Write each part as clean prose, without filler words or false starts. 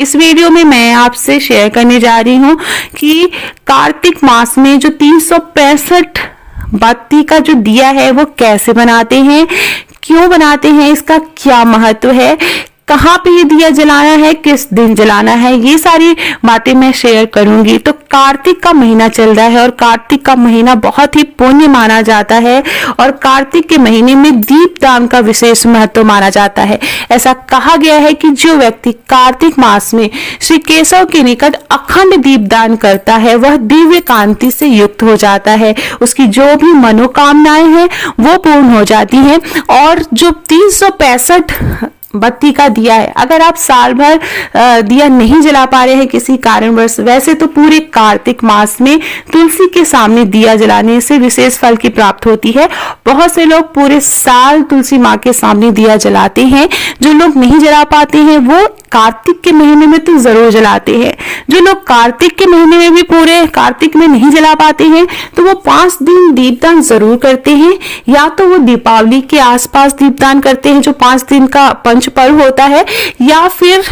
इस वीडियो में मैं आपसे शेयर करने जा रही हूँ कि कार्तिक मास में जो 365 बत्ती का जो दिया है वो कैसे बनाते हैं, क्यों बनाते हैं, इसका क्या महत्व है, कहाँ पे ये दिया जलाना है, किस दिन जलाना है, ये सारी बातें मैं शेयर करूंगी। तो कार्तिक का महीना चल रहा है और कार्तिक का महीना बहुत ही पुण्य माना जाता है और कार्तिक के महीने में दीपदान का विशेष महत्व माना जाता है। ऐसा कहा गया है कि जो व्यक्ति कार्तिक मास में श्री केशव के निकट अखंड दीपदान करता है वह दिव्य कांति से युक्त हो जाता है, उसकी जो भी मनोकामनाएं हैं वो पूर्ण हो जाती हैं। और जो 365 बत्ती का दिया है, अगर आप साल भर दिया नहीं जला पा रहे हैं किसी कारणवश, वैसे तो पूरे कार्तिक मास में तुलसी के सामने दिया जलाने से विशेष फल की प्राप्ति होती है। बहुत से लोग पूरे साल तुलसी माँ के सामने दिया जलाते हैं। जो लोग नहीं जला पाते हैं वो कार्तिक के महीने में तो जरूर जलाते हैं। जो लोग कार्तिक के महीने में भी पूरे कार्तिक में नहीं जला पाते हैं तो वो 5 दिन दीपदान जरूर करते हैं। या तो वो दीपावली के आसपास दीपदान करते हैं जो 5 दिन का पंच पर्व होता है, या फिर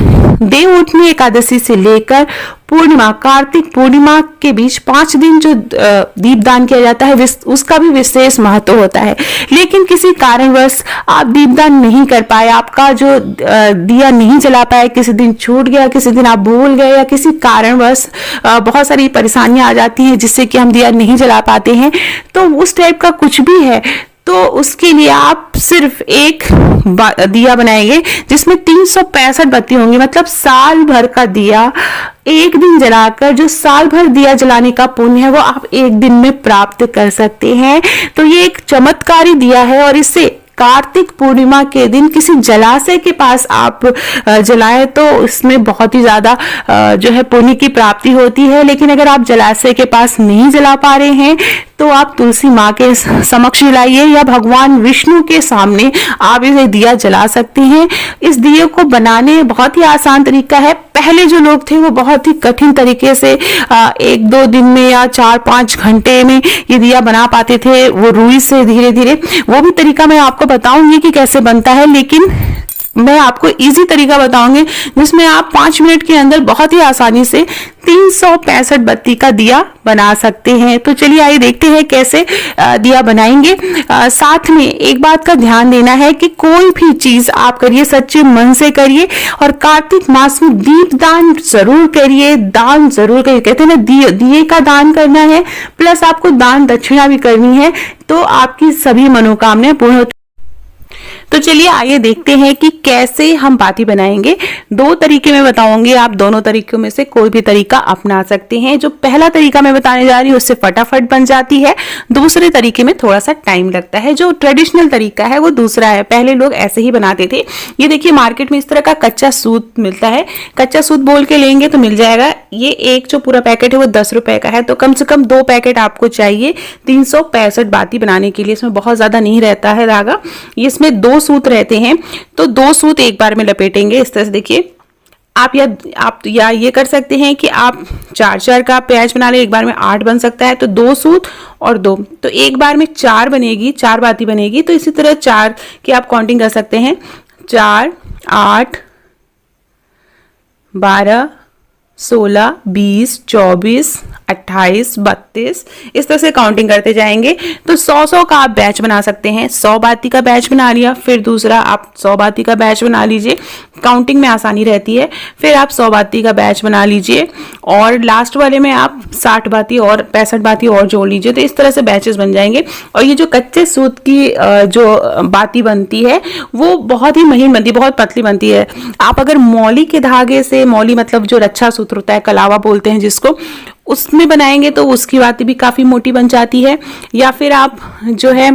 देव उठनी एकादशी से लेकर पूर्णिमा, कार्तिक पूर्णिमा के बीच 5 दिन जो दीपदान किया जाता है उसका भी विशेष महत्व होता है। लेकिन किसी कारणवश आप दीपदान नहीं कर पाए, आपका जो दिया नहीं जला पाए, किसी दिन छूट गया, किसी दिन आप भूल गए, या किसी कारणवश बहुत सारी परेशानियां आ जाती हैं जिससे कि हम दिया नहीं जला पाते हैं, तो उस टाइप का कुछ भी है तो उसके लिए आप सिर्फ एक दिया बनाएंगे जिसमें 365 बत्ती होंगी। मतलब साल भर का दिया एक दिन जलाकर जो साल भर दिया जलाने का पुण्य है वो आप एक दिन में प्राप्त कर सकते हैं। तो ये एक चमत्कारी दिया है और इससे कार्तिक पूर्णिमा के दिन किसी जलाशय के पास आप जलाएं तो इसमें बहुत ही ज्यादा जो है पुण्य की प्राप्ति होती है। लेकिन अगर आप जलाशय के पास नहीं जला पा रहे हैं तो आप तुलसी माँ के समक्ष जलाइए या भगवान विष्णु के सामने आप इसे दिया जला सकते हैं। इस दिए को बनाने बहुत ही आसान तरीका है। पहले जो लोग थे वो बहुत ही कठिन तरीके से 1-2 दिन में या 4-5 घंटे में ये दिया बना पाते थे, वो रुई से धीरे धीरे। वो भी तरीका मैं आपको बताऊंगी कि कैसे बनता है, लेकिन मैं आपको इजी तरीका बताऊंगी जिसमें आप 5 मिनट के अंदर बहुत ही आसानी से 365 बत्ती का दिया बना सकते हैं। तो चलिए आइए देखते हैं कैसे दिया बनाएंगे। साथ में एक बात का ध्यान देना है कि कोई भी चीज आप करिए सच्चे मन से करिए और कार्तिक मास में दीप दान जरूर करिए, दान जरूर करिए। कहते हैं ना दिए का दान करना है प्लस आपको दान दक्षिणा भी करनी है तो आपकी सभी मनोकामनाएं पूर्ण होती। तो चलिए आइए देखते हैं कि कैसे हम बाती बनाएंगे। 2 तरीके मैं बताऊंगी, आप दोनों तरीकों में से कोई भी तरीका अपना सकते हैं। जो पहला तरीका मैं बताने जा रही हूँ उससे फटाफट बन जाती है, दूसरे तरीके में थोड़ा सा टाइम लगता है। जो ट्रेडिशनल तरीका है वो दूसरा है, पहले लोग ऐसे ही बनाते थे। ये देखिए मार्केट में इस तरह का कच्चा सूत मिलता है, कच्चा सूत बोल के लेंगे तो मिल जाएगा। ये एक जो पूरा पैकेट है वो 10 रुपए का है, तो कम से कम 2 पैकेट आपको चाहिए 365 बाती बनाने के लिए। इसमें बहुत ज्यादा नहीं रहता है धागा, इसमें 2 सूत रहते हैं तो 2 सूत एक बार में लपेटेंगे इस तरह से। देखिए आप ये कर सकते हैं कि आप 4-4 का पैच बना ले, एक बार में 8 बन सकता है। तो 2 सूत और 2 तो एक बार में 4 बनेगी, 4 बाती बनेगी। तो इसी तरह 4 की आप काउंटिंग कर सकते हैं, 4, 8, 12, 16, 20, 24, 28, 32 इस तरह से काउंटिंग करते जाएंगे। तो 100 का आप बैच बना सकते हैं। 100 बाती का बैच बना लिया, फिर दूसरा आप 100 बाती का बैच बना लीजिए, काउंटिंग में आसानी रहती है। फिर आप 100 बाती का बैच बना लीजिए और लास्ट वाले में आप 60 बाती और 65 बाती और जोड़ लीजिए। तो इस तरह से बैचेस बन जाएंगे। और ये जो कच्चे सूत की जो बाती बनती है वो बहुत ही महीन बनती है, बहुत पतली बनती है। आप अगर मौली के धागे से, मौली मतलब जो रक्षा सूत्र होता है, कलावा बोलते हैं जिसको, उसमें बनाएंगे तो उसकी बाती भी काफी मोटी बन जाती है। या फिर आप जो है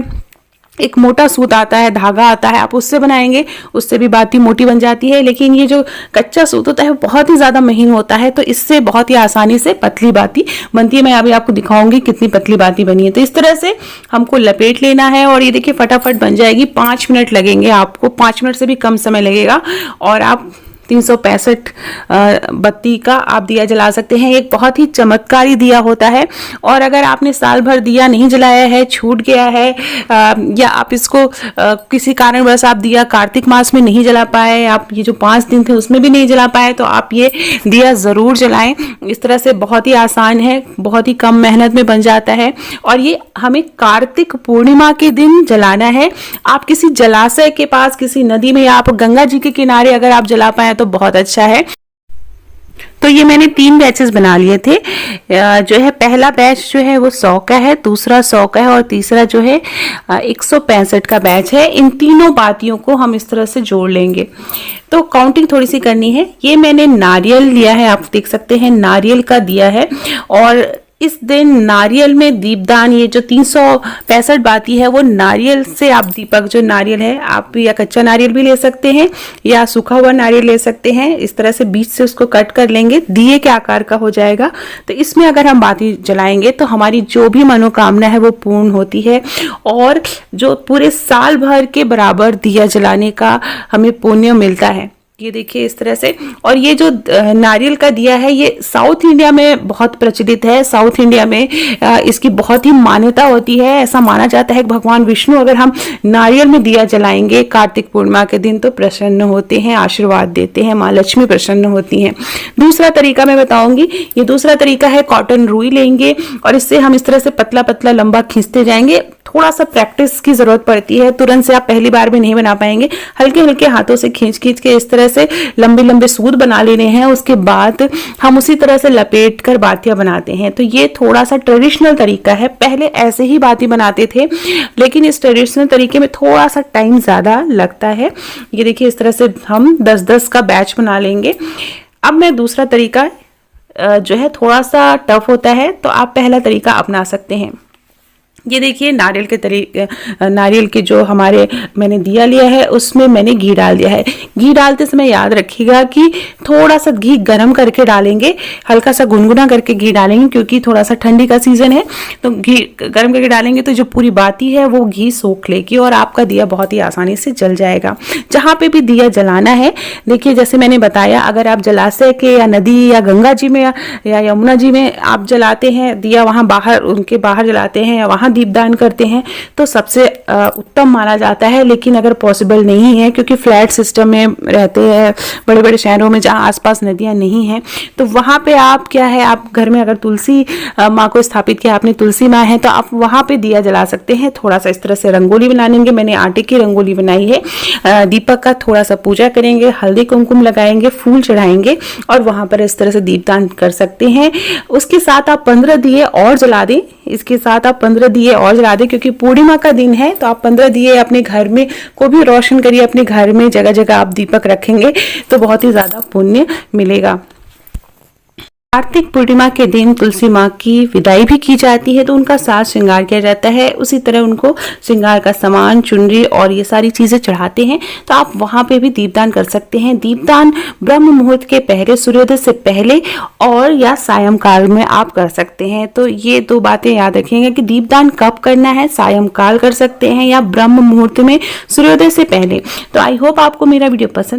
एक मोटा सूत आता है, धागा आता है, आप उससे बनाएंगे, उससे भी बाती मोटी बन जाती है। लेकिन ये जो कच्चा सूत होता है वो बहुत ही ज्यादा महीन होता है, तो इससे बहुत ही आसानी से पतली बाती बनती है। मैं अभी आपको दिखाऊंगी कितनी पतली बाती बनी है। तो इस तरह से हमको लपेट लेना है और ये देखिए फटाफट बन जाएगी। 5 मिनट लगेंगे आपको, 5 मिनट से भी कम समय लगेगा। और आप 365 बत्ती का आप दिया जला सकते हैं। एक बहुत ही चमत्कारी दिया होता है। और अगर आपने साल भर दिया नहीं जलाया है, छूट गया है, या आप इसको किसी कारणवश आप दिया कार्तिक मास में नहीं जला पाए, आप ये जो 5 दिन थे उसमें भी नहीं जला पाए, तो आप ये दिया ज़रूर जलाएं। इस तरह से बहुत ही आसान है, बहुत ही कम मेहनत में बन जाता है। और ये हमें कार्तिक पूर्णिमा के दिन जलाना है। आप किसी जलाशय के पास, किसी नदी में, या आप गंगा जी के किनारे अगर आप जला पाए तो बहुत अच्छा है। तो ये मैंने 3 बैचेस बना लिए थे। जो है पहला बैच जो है वो 100 का है, दूसरा 100 का है और तीसरा जो है 165 का बैच है। इन तीनों बातियों को हम इस तरह से जोड़ लेंगे। तो काउंटिंग थोड़ी सी करनी है। ये मैंने नारियल लिया है, आप देख सकते हैं नारियल का दिया है। और इस दिन नारियल में दीपदान, ये जो 365 बाती है वो नारियल से आप दीपक, जो नारियल है आप या कच्चा नारियल भी ले सकते हैं या सूखा हुआ नारियल ले सकते हैं। इस तरह से बीच से उसको कट कर लेंगे, दिए के आकार का हो जाएगा। तो इसमें अगर हम बाती जलाएंगे तो हमारी जो भी मनोकामना है वो पूर्ण होती है और जो पूरे साल भर के बराबर दिया जलाने का हमें पुण्य मिलता है। ये देखिए इस तरह से। और ये जो नारियल का दिया है ये साउथ इंडिया में बहुत प्रचलित है। साउथ इंडिया में इसकी बहुत ही मान्यता होती है। ऐसा माना जाता है कि भगवान विष्णु अगर हम नारियल में दिया जलाएंगे कार्तिक पूर्णिमा के दिन तो प्रसन्न होते हैं, आशीर्वाद देते हैं, माँ लक्ष्मी प्रसन्न होती हैं। दूसरा तरीका मैं बताऊंगी। ये दूसरा तरीका है, कॉटन रुई लेंगे और इससे हम इस तरह से पतला पतला लंबा खींचते जाएंगे। थोड़ा सा प्रैक्टिस की जरूरत पड़ती है, तुरंत से आप पहली बार में नहीं बना पाएंगे। हल्के हल्के हाथों से खींच खींच के इस तरह से लंबे लंबे सूत बना लेने हैं। उसके बाद हम उसी तरह से लपेट कर बातियां बनाते हैं। तो ये थोड़ा सा ट्रेडिशनल तरीका है। पहले ऐसे ही बाती बनाते थे, लेकिन इस ट्रेडिशनल तरीके में थोड़ा सा टाइम ज्यादा लगता है। ये देखिए इस तरह से हम 10-10 का बैच बना लेंगे। अब मैं दूसरा तरीका जो है थोड़ा सा टफ होता है, तो आप पहला तरीका अपना सकते हैं। ये देखिए नारियल के जो हमारे मैंने दिया लिया है उसमें मैंने घी डाल दिया है। घी डालते समय याद रखिएगा कि थोड़ा सा घी गर्म करके डालेंगे, हल्का सा गुनगुना करके घी डालेंगे, क्योंकि थोड़ा सा ठंडी का सीजन है। तो घी गर्म करके डालेंगे तो जो पूरी बाती है वो घी सोख लेगी और आपका दिया बहुत ही आसानी से जल जाएगा। जहाँ पे भी दिया जलाना है, देखिए जैसे मैंने बताया, अगर आप जलाशय के या नदी या गंगा जी में या यमुना जी में आप जलाते हैं दिया, वहाँ बाहर उनके बाहर जलाते हैं या वहाँ दीपदान करते हैं तो सबसे उत्तम माना जाता है। लेकिन अगर पॉसिबल नहीं है, क्योंकि फ्लैट सिस्टम में रहते हैं बड़े बड़े शहरों में जहां आसपास नदियां नहीं हैं, तो वहां पे आप क्या है, आप घर में अगर तुलसी माँ को स्थापित किया, आपने तुलसी माँ है, तो आप वहां पे दिया जला सकते हैं। थोड़ा सा इस तरह से रंगोली बना लेंगे। मैंने आटे की रंगोली बनाई है। दीपक का थोड़ा सा पूजा करेंगे, हल्दी कुमकुम लगाएंगे, फूल चढ़ाएंगे और वहां पर इस तरह से दीपदान कर सकते हैं। उसके साथ आप 15 दिए और जला दें। इसके साथ आप 15 दिए और जला दें, क्योंकि पूर्णिमा का दिन है। तो आप 15 दिए अपने घर में को भी रोशन करिए। अपने घर में जगह जगह आप दीपक रखेंगे तो बहुत ही ज्यादा पुण्य मिलेगा। कार्तिक पूर्णिमा के दिन तुलसी माँ की विदाई भी की जाती है, तो उनका साज श्रृंगार किया जाता है। उसी तरह उनको श्रृंगार का सामान, चुनरी और ये सारी चीजें चढ़ाते हैं। तो आप वहां पे भी दीपदान कर सकते हैं। दीपदान ब्रह्म मुहूर्त के पहले, सूर्योदय से पहले और या सायंकाल में आप कर सकते हैं। तो ये 2 बातें याद रखिएगा कि दीपदान कब करना है, सायंकाल कर सकते हैं या ब्रह्म मुहूर्त में सूर्योदय से पहले। तो आई होप आपको मेरा वीडियो पसंद